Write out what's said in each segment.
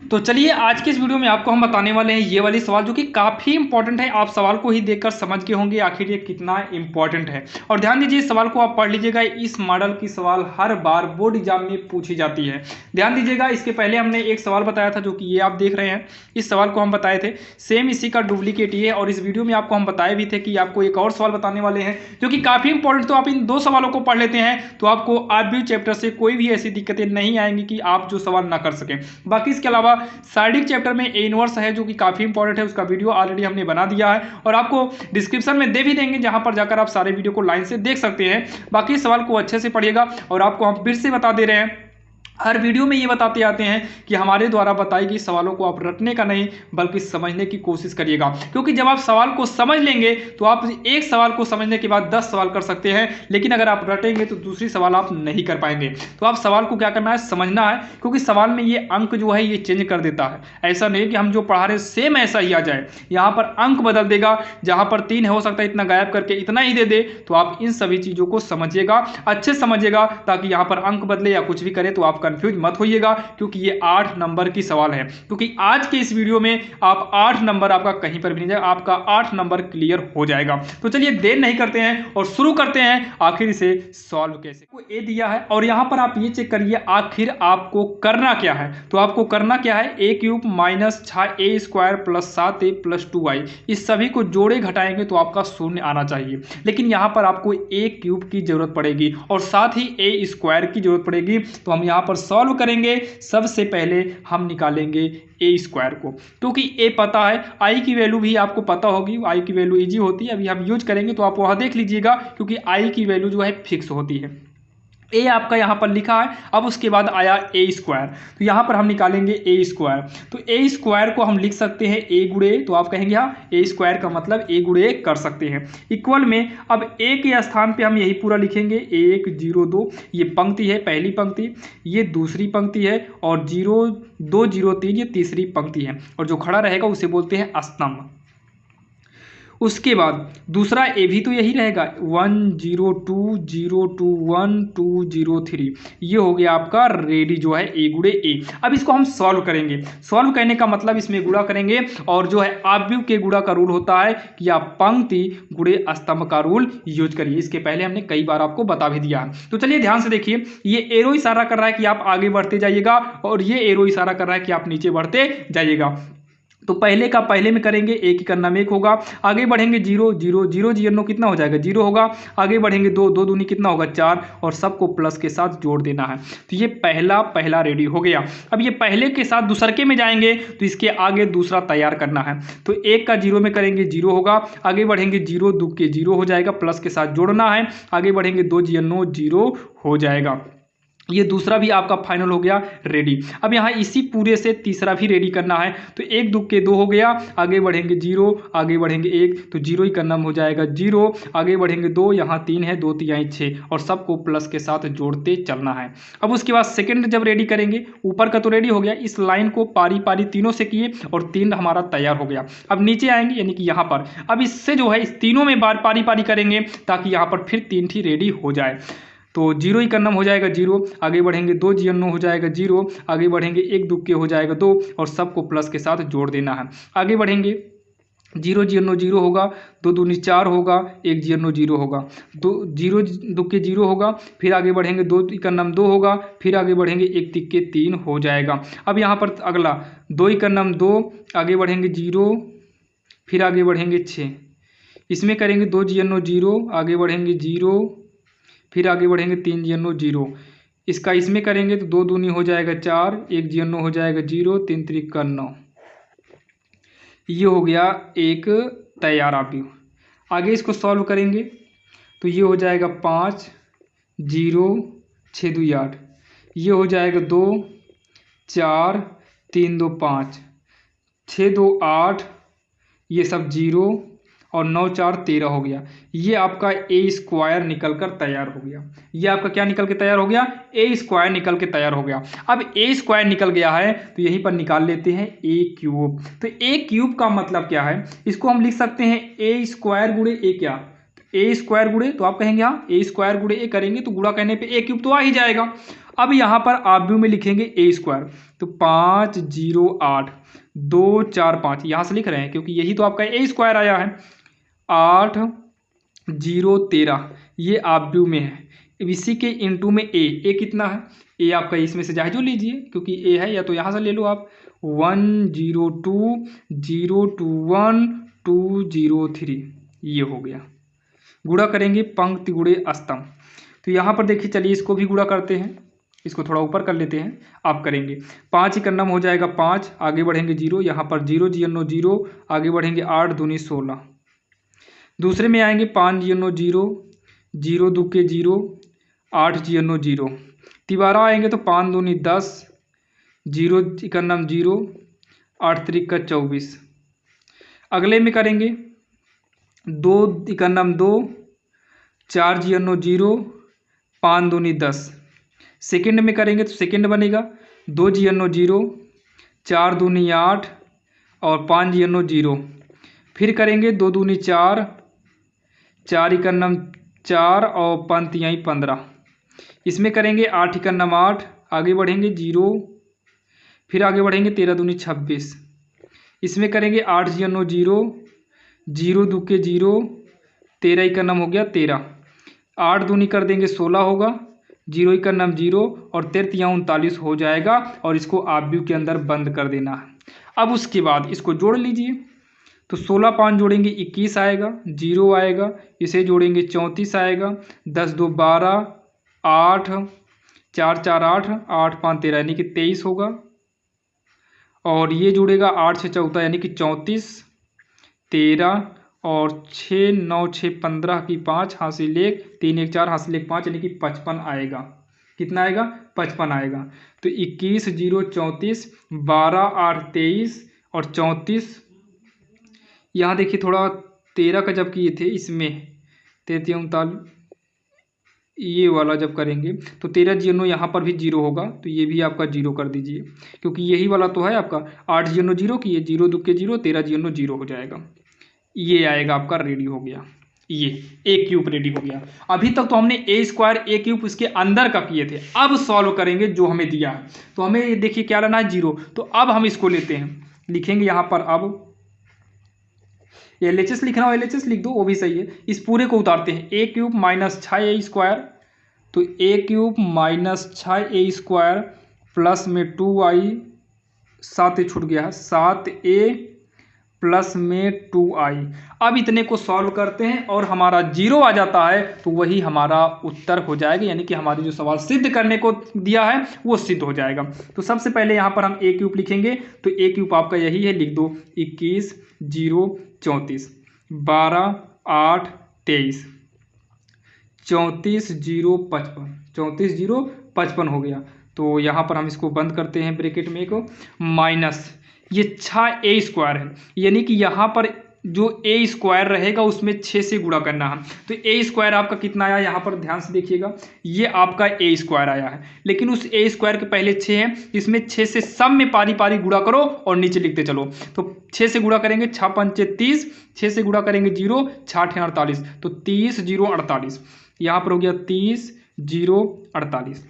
तो चलिए आज के इस वीडियो में आपको हम बताने वाले हैं ये वाली सवाल जो कि काफ़ी इंपॉर्टेंट है। आप सवाल को ही देखकर समझ गए होंगे आखिर ये कितना इंपॉर्टेंट है। और ध्यान दीजिए इस सवाल को आप पढ़ लीजिएगा। इस मॉडल की सवाल हर बार बोर्ड एग्जाम में पूछी जाती है। ध्यान दीजिएगा, इसके पहले हमने एक सवाल बताया था जो कि ये आप देख रहे हैं। इस सवाल को हम बताए थे, सेम इसी का डुप्लीकेट ये है। और इस वीडियो में आपको हम बताए भी थे कि आपको एक और सवाल बताने वाले हैं जो कि काफ़ी इंपॉर्टेंट। तो आप इन दो सवालों को पढ़ लेते हैं तो आपको आरबी चैप्टर से कोई भी ऐसी दिक्कतें नहीं आएंगी कि आप जो सवाल ना कर सकें। बाकी इसके अलावा साइडिक चैप्टर में ए इनवर्स है जो कि काफ़ी इंपॉर्टेंट है, उसका वीडियो ऑलरेडी हमने बना दिया है और आपको डिस्क्रिप्शन में दे भी देंगे, जहां पर जाकर आप सारे वीडियो को लाइन से देख सकते हैं। बाकी सवाल को अच्छे से पढ़िएगा। और आपको हम फिर से बता दे रहे हैं, हर वीडियो में ये बताते आते हैं कि हमारे द्वारा बताई गई सवालों को आप रटने का नहीं बल्कि समझने की कोशिश करिएगा। क्योंकि जब आप सवाल को समझ लेंगे तो आप एक सवाल को समझने के बाद 10 सवाल कर सकते हैं, लेकिन अगर आप रटेंगे तो दूसरी सवाल आप नहीं कर पाएंगे। तो आप सवाल को क्या करना है, समझना है। क्योंकि सवाल में ये अंक जो है ये चेंज कर देता है। ऐसा नहीं कि हम जो पढ़ा रहे सेम ऐसा ही आ जाए, यहाँ पर अंक बदल देगा। जहाँ पर 3 हो सकता है इतना गायब करके इतना ही दे दे। तो आप इन सभी चीज़ों को समझिएगा, अच्छे समझिएगा, ताकि यहाँ पर अंक बदले या कुछ भी करे तो आप कंफ्यूज मत होइएगा। क्योंकि ये 8 नंबर की सवाल है। क्योंकि आज के इस वीडियो में आप 8 नंबर आपका कहीं पर भी नहीं जाएगा, आपका 8 नंबर क्लियर हो जाएगा। तो चलिए देर नहीं करते हैं और शुरू करते हैं आखिर इसे सॉल्व कैसे। को ए दिया है और यहां पर आप ये चेक करिए आखिर आपको करना क्या है। तो आपको करना क्या है, a cube minus 6a square plus 7a plus 2y, इस सभी को जोड़े घटाएंगे तो आपका शून्य आना चाहिए। लेकिन यहां पर आपको ए क्यूब की जरूरत पड़ेगी और साथ ही ए स्क्वायर की जरूरत पड़ेगी। तो हम यहां पर सॉल्व करेंगे। सबसे पहले हम निकालेंगे ए स्क्वायर को, क्योंकि ए पता है, आई की वैल्यू भी आपको पता होगी, आई की वैल्यू इजी होती है। अभी हम यूज करेंगे तो आप वहां देख लीजिएगा, क्योंकि आई की वैल्यू जो है फिक्स होती है। ए आपका यहाँ पर लिखा है। अब उसके बाद आया ए स्क्वायर, तो यहाँ पर हम निकालेंगे ए स्क्वायर। तो ए स्क्वायर को हम लिख सकते हैं ए गुड़े, तो आप कहेंगे हाँ ए स्क्वायर का मतलब ए गुड़े एक कर सकते हैं। इक्वल में अब ए के स्थान पे हम यही पूरा लिखेंगे 1 0 2, ये पंक्ति है पहली पंक्ति, ये दूसरी पंक्ति है, और 0 2 0 3 ये तीसरी पंक्ति है। और जो खड़ा रहेगा उसे बोलते हैं स्तंभ। उसके बाद दूसरा ए भी तो यही रहेगा 1 0 2 0 2 1 2 0 3, ये हो गया आपका रेडी जो है ए गुड़े ए। अब इसको हम सॉल्व करेंगे। सॉल्व करने का मतलब इसमें गुणा करेंगे, और जो है आव्यूह के गुणा का रूल होता है कि आप पंक्ति गुणे स्तंभ का रूल यूज करिए। इसके पहले हमने कई बार आपको बता भी दिया है। तो चलिए ध्यान से देखिए, ये एरो इशारा कर रहा है कि आप आगे बढ़ते जाइएगा, और ये एरो इशारा कर रहा है कि आप नीचे बढ़ते जाइएगा। तो पहले का पहले में करेंगे, एक ही करना में एक होगा। आगे बढ़ेंगे 0 0 0 0 कितना हो जाएगा 0 होगा। आगे बढ़ेंगे 2 2 दूनी कितना होगा 4, और सबको प्लस के साथ जोड़ देना है। तो ये पहला रेडी हो गया। अब ये पहले के साथ दूसरके में जाएंगे तो इसके आगे दूसरा तैयार करना है। तो एक का 0 में करेंगे 0 होगा। आगे बढ़ेंगे 0 2 के 0 हो जाएगा, प्लस के साथ जोड़ना है। आगे बढ़ेंगे 2 0 0 हो जाएगा। ये दूसरा भी आपका फाइनल हो गया रेडी। अब यहाँ इसी पूरे से तीसरा भी रेडी करना है। तो 1 2 के 2 हो गया। आगे बढ़ेंगे 0, आगे बढ़ेंगे 1, तो 0 ही का नाम हो जाएगा 0। आगे बढ़ेंगे 2, यहाँ 3 है, 2 3 6, और सबको प्लस के साथ जोड़ते चलना है। अब उसके बाद सेकंड जब रेडी करेंगे, ऊपर का तो रेडी हो गया, इस लाइन को पारी पारी तीनों से किए और 3 हमारा तैयार हो गया। अब नीचे आएंगे यानी कि यहाँ पर, अब इससे जो है इस तीनों में बार पारी पारी करेंगे ताकि यहाँ पर फिर 3 ही रेडी हो जाए। तो 0 ही का नाम हो जाएगा 0। आगे बढ़ेंगे 2 0 हो जाएगा 0। आगे बढ़ेंगे 1 2 के हो जाएगा 2, और सबको प्लस के साथ जोड़ देना है। आगे बढ़ेंगे 0 0 0 होगा, 2 दूनी 4 होगा, 1 0 0 होगा, 2 0 2 के 0 होगा। फिर आगे बढ़ेंगे 2 का नाम 2 होगा। फिर आगे बढ़ेंगे 1 3 के 3 हो जाएगा। अब यहाँ पर अगला 2 का नाम 2, आगे बढ़ेंगे 0, फिर आगे बढ़ेंगे 6, इसमें करेंगे 2 0 0, आगे बढ़ेंगे 0, फिर आगे बढ़ेंगे 3 0 0। इसका इसमें करेंगे तो 2 दूनी हो जाएगा 4, 1 0 हो जाएगा 0, 3 3 का 9। ये हो गया एक तैयार आव्यूह। आगे इसको सॉल्व करेंगे तो ये हो जाएगा 5 0 6 2 8, ये हो जाएगा 2 4 3 2 5, 6 2 8, ये सब 0, और 9 4 13 हो गया। ये आपका ए स्क्वायर निकल कर तैयार हो गया। ये आपका क्या निकल के तैयार हो गया, ए स्क्वायर निकल के तैयार हो गया। अब ए स्क्वायर निकल गया है तो यहीं पर निकाल लेते हैं ए क्यूब। तो ए क्यूब का मतलब क्या है, इसको हम लिख सकते हैं ए स्क्वायर गुणे ए, क्या ए स्क्वायर गुणे, तो आप कहेंगे हाँ ए स्क्वायर गुणे ए करेंगे तो गुणा करने पे ए क्यूब तो आ ही जाएगा। अब यहाँ पर आव्यूह में लिखेंगे ए स्क्वायर, तो 508 2 4 5 यहाँ से लिख रहे हैं क्योंकि यही तो आपका ए स्क्वायर आया है। 8 0 13 ये आव्यूह में है। इसी के इंटू में ए कितना है, ए आपका इसमें से जो लीजिए क्योंकि ए है, या तो यहाँ से ले लो आप 102 021 203 ये हो गया। गुणा करेंगे पंक्ति गुणे स्तंभ, तो यहाँ पर देखिए चलिए इसको भी गुणा करते हैं, इसको थोड़ा ऊपर कर लेते हैं। आप करेंगे 5 इकन्नम हो जाएगा 5, आगे बढ़ेंगे 0, यहाँ पर 0 जीरो 0, आगे बढ़ेंगे 8 दूनी 16। दूसरे में आएंगे 5 जीरो 0 0 दुके 0 8 जीरो 0। तिबारा आएंगे तो 5 दूनी 10 0 इकन्नम 0 8 त्रिक 24। अगले में करेंगे 2 इकन्नम 2 4 जीरो 0 5 दूनी 10। सेकंड में करेंगे तो सेकंड बनेगा 2 जीरो 0 4 दूनी 8 और 5 जीरो 0। फिर करेंगे 2 दूनी 4 4 इकन्नम 4 और 5 यहीं 15। इसमें करेंगे 8 इकन्नम 8, आगे बढ़ेंगे 0, फिर आगे बढ़ेंगे 13 दूनी 26। इसमें करेंगे 8 जीरो 0 0 दुके 0 13 इकन्नम हो गया 13। 8 दूनी कर देंगे 16 होगा, 0 इकन्नम 0 और 13 39 हो जाएगा और इसको आव्यूह के अंदर बंद कर देना है। अब उसके बाद इसको जोड़ लीजिए, तो 16 5 जोड़ेंगे 21 आएगा, 0 आएगा, इसे जोड़ेंगे 34 आएगा, 10 2 12 8 4 4 8 8 5 13 यानी कि 23 होगा। और ये जुड़ेगा 8 6 14 यानी कि 34 13 और 6 9 6 15 की 5 हासिल 1 3 1 4 हासिल 1 5 यानी कि 55 आएगा। कितना आएगा, 55 आएगा। तो 21 0 34 12 8 23 और 34। यहाँ देखिए थोड़ा 13 का जब किए थे इसमें 33 39 ये वाला जब करेंगे तो 13 जीरो यहाँ पर भी 0 होगा, तो ये भी आपका 0 कर दीजिए क्योंकि यही वाला तो है आपका 8 जीरो 0 की, ये 0 दुके 0 13 जीरो 0 हो जाएगा। ये आएगा आपका रेडी हो गया, ये ए क्यूब रेडी हो गया। अभी तक तो हमने ए स्क्वायर ए क्यूब इसके अंदर का किए थे, अब सॉल्व करेंगे जो हमें दिया है। तो हमें देखिए क्या लेना है 0, तो अब हम इसको लेते हैं, लिखेंगे यहाँ पर अब LHS लिखना हो LHS लिख दो, वो भी सही है। इस पूरे को उतारते हैं, ए क्यूब माइनस 6a स्क्वायर, तो a cube minus 6a square plus में 2i 7 छूट गया है 7a प्लस में 2i। अब इतने को सॉल्व करते हैं और हमारा 0 आ जाता है तो वही हमारा उत्तर हो जाएगा, यानी कि हमारे जो सवाल सिद्ध करने को दिया है वो सिद्ध हो जाएगा। तो सबसे पहले यहाँ पर हम ए क्यूब लिखेंगे, तो ए क्यूब आपका यही है, लिख दो 21 0 34 12 8 23 34 0 55 34 0 55 हो गया। तो यहाँ पर हम इसको बंद करते हैं ब्रैकेट में एक माइनस ये 6a स्क्वायर है, यानी कि यहाँ पर जो a स्क्वायर रहेगा उसमें 6 से गुणा करना है। तो a स्क्वायर आपका कितना आया, यहाँ पर ध्यान से देखिएगा, ये आपका a स्क्वायर आया है, लेकिन उस a स्क्वायर के पहले 6 है, इसमें 6 से सब में पारी पारी गुणा करो और नीचे लिखते चलो। तो 6 से गुणा करेंगे 6 पंचे 30, 6 से गुणा करेंगे 0 6 48, तो 30 0 48, यहाँ पर हो गया 30 0 48।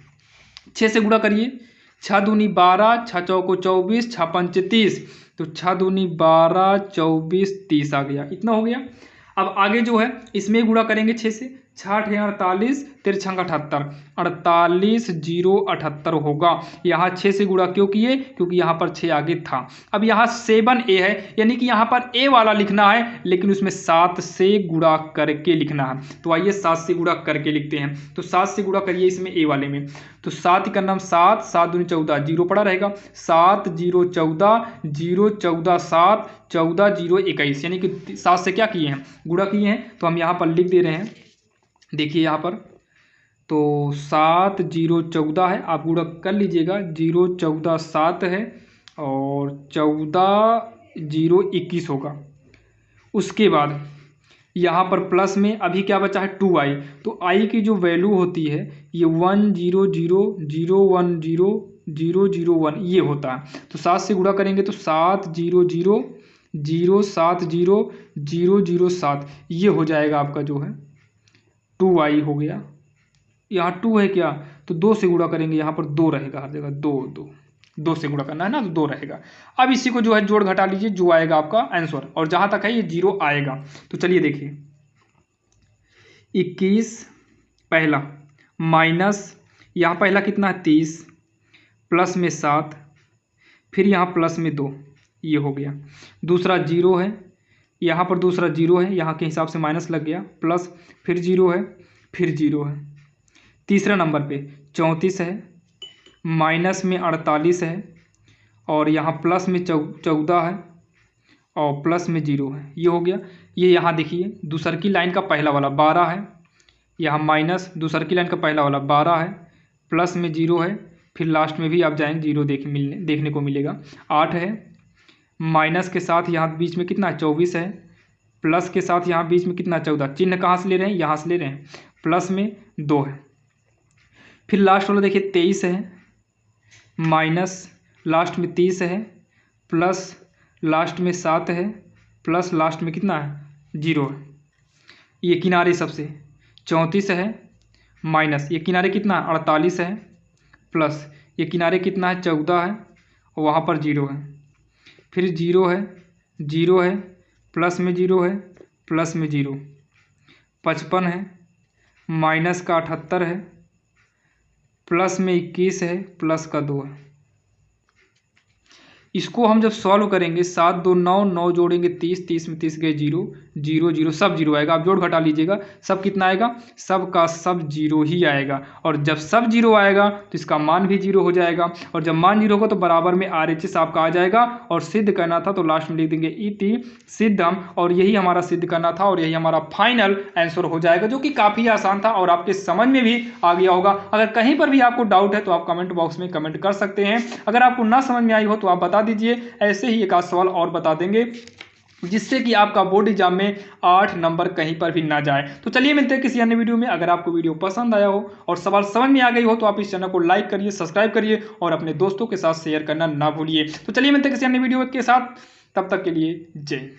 6 से गुणा करिए, 6 दूनी 12 6 चौको 24 6 पंचे 30, तो 6 दूनी 12 24 30 आ गया, इतना हो गया। अब आगे जो है इसमें गुणा करेंगे 6 से, 6 48 3 6 78 48 0 78 होगा। यहाँ 6 से गुणा क्यों किए, क्योंकि यहाँ पर 6 आगे था। अब यहाँ 7a है, यानी कि यहाँ पर a वाला लिखना है, लेकिन उसमें 7 से गुणा करके लिखना है। तो आइए 7 से गुणा करके लिखते हैं, तो 7 से गुणा करिए इसमें a वाले में, तो 7 का नाम 7 7 दूनी 14 0 पड़ा रहेगा, 7 0 14 0 14 7 14 0 21, यानी कि 7 से क्या किए हैं, गुणा किए हैं। तो हम यहाँ पर लिख दे रहे हैं, देखिए यहाँ पर तो 7 0 14 है, आप गुणा कर लीजिएगा, 0 14 7 है और 14 0 21 होगा। उसके बाद यहाँ पर प्लस में अभी क्या बचा है 2i, तो i की जो वैल्यू होती है ये 1 0 0 0 1 0 0 0 1 ये होता है। तो 7 से गुणा करेंगे तो 7 0 0 0 7 0 0 0 7 ये हो जाएगा आपका जो है 2i हो गया। यहाँ 2 है क्या, तो 2 से गुणा करेंगे, यहाँ पर 2 रहेगा हर जगह, 2 से गुणा करना है ना, तो 2 रहेगा। अब इसी को जो है जोड़ घटा लीजिए, जो आएगा आपका आंसर, और जहाँ तक है ये 0 आएगा। तो चलिए देखिए 21 पहला माइनस, यहाँ पहला कितना है 30, प्लस में 7, फिर यहाँ प्लस में 2, ये हो गया। दूसरा 0 है, यहाँ पर दूसरा 0 है, यहाँ के हिसाब से माइनस लग गया, प्लस फिर 0 है, फिर 0 है। तीसरा नंबर पे 34 है, माइनस में 48 है, और यहाँ प्लस में 14 है, और प्लस में 0 है, ये हो गया। ये यहाँ देखिए दूसर की लाइन का पहला वाला 12 है, यहाँ माइनस दूसर की लाइन का पहला वाला 12 है, प्लस में 0 है, फिर लास्ट में भी आप जाएंगे 0 देखने को मिलेगा। 8 है, माइनस के साथ यहाँ बीच में कितना 24 है, प्लस के साथ यहाँ बीच में कितना 14, चिन्ह कहाँ से ले रहे हैं, यहाँ से ले रहे हैं, प्लस में 2 है। फिर लास्ट वाला देखिए 23 है, माइनस लास्ट में 30 है, प्लस लास्ट में 7 है, प्लस लास्ट में कितना है 0 है। ये किनारे सबसे 34 है, माइनस ये किनारे कितना 48 है, प्लस ये किनारे कितना है 14 है, और वहाँ पर 0 है, फिर 0 है, 0 है, प्लस में 0 है, प्लस में 0, 55 है, माइनस का 78 है, प्लस में 21 है, प्लस का 2 है। इसको हम जब सॉल्व करेंगे 7 2 9, 9 जोड़ेंगे 30, 30 में 30 गए 0, 0 0, सब 0 आएगा। आप जोड़ घटा लीजिएगा, सब कितना आएगा, सब का सब 0 ही आएगा। और जब सब 0 आएगा तो इसका मान भी 0 हो जाएगा, और जब मान 0 होगा तो बराबर में RHS आपका आ जाएगा। और सिद्ध करना था तो लास्ट में लिख देंगे इति सिद्धम, और यही हमारा सिद्ध करना था, और यही हमारा फाइनल आंसर हो जाएगा, जो कि काफ़ी आसान था और आपके समझ में भी आ गया होगा। अगर कहीं पर भी आपको डाउट है तो आप कमेंट बॉक्स में कमेंट कर सकते हैं। अगर आपको ना समझ में आई हो तो आप बता दीजिए, ऐसे ही एक आध सवाल और बता देंगे, जिससे कि आपका बोर्ड एग्जाम में 8 नंबर कहीं पर भी ना जाए। तो चलिए मिलते हैं किसी अन्य वीडियो में। अगर आपको वीडियो पसंद आया हो और सवाल समझ में आ गई हो तो आप इस चैनल को लाइक करिए, सब्सक्राइब करिए, और अपने दोस्तों के साथ शेयर करना ना भूलिए। तो चलिए मिलते हैं किसी अन्य वीडियो के साथ, तब तक के लिए जय।